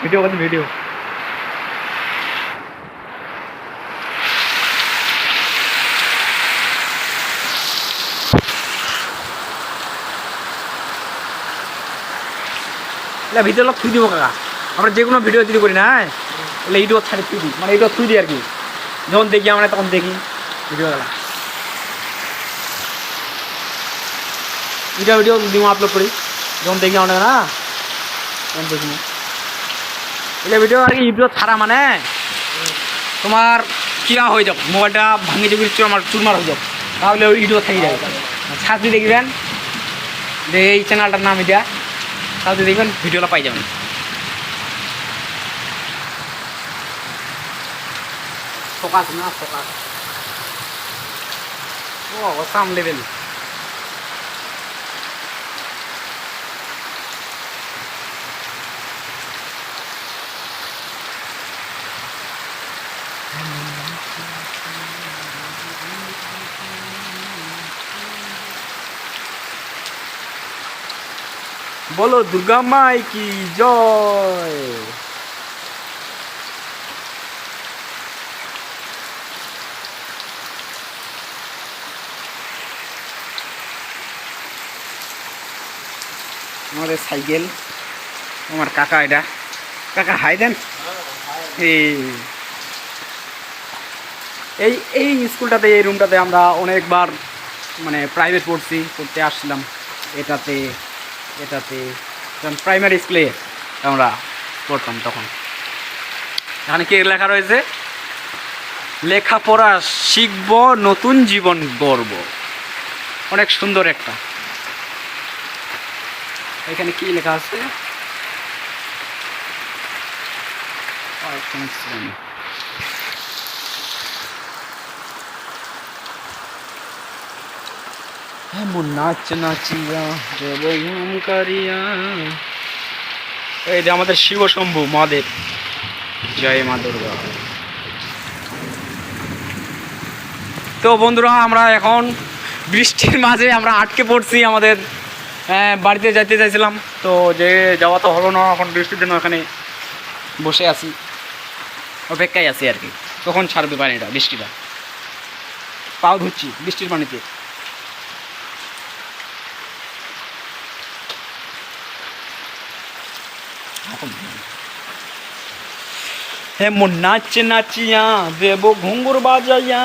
Video করতে video. এটা video লোক থুই দিব কাকা, আমরা যে কোনো ভিডিও যদি করি না তাহলে ইউটিউব ছাড়ি থুই দিই, মানে ইউটিউব থুই দিই আর কি। যখন দেখি আমরা তখন দেখি ভিডিও গেলা ভিডিও দিব আপলোড করি, যখন দেখি আমরা না তখন দেখি না। এটা ভিডিও আর কি ইউটিউব ছাড়া মানে তোমার কিয়া হয়ে যাবে, মোবাইলটা ভাঙে যাবে, চুরমার হয়ে যাবে, তাহলে ওই ইউটিউব থেকে যাবে। ছাড়তে দেখবেন যে এই চ্যানেলটার নাম এটা, তাহলে দেখবেন ভিডিওটা পাই যাবেন। ফোকাস না ফোকাস, ও সাম লেভেল। বলো দুর্গা মাই কি জয়। আমাদের সাইকেল, আমার কাকা, এটা কাকা হাই দেন। এই এই স্কুলটাতে, এই রুমটাতে আমরা অনেকবার মানে প্রাইভেট পড়তে আসছিলাম। এটাতে যখন প্রাইমারি স্কুলে আমরা পড়তাম তখন। এখানে কি লেখা রয়েছে, লেখাপড়া শিখব নতুন জীবন গড়ব। অনেক সুন্দর একটা, এখানে কি লেখা আছে, নাচ নাচিয়া কারিয়া। এই যে আমাদের শিব শম্ভু মহাদেব, জয় মা দুর্গা। তো বন্ধুরা, আমরা এখন বৃষ্টির মাঝে আমরা আটকে পড়ছি, আমাদের বাড়িতে যাইতে চাইছিলাম, তো যে যাওয়া তো হলো না। এখন বৃষ্টির জন্য এখানে বসে আছি, অপেক্ষায় আছি আর কি, কখন ছাড়বে পানিটা, বৃষ্টিটা। পাও ধুচ্ছি বৃষ্টির পানিতে। হে মন নাচ নাচিয়া দেব ঘুঙ্গুর বাজাইয়া।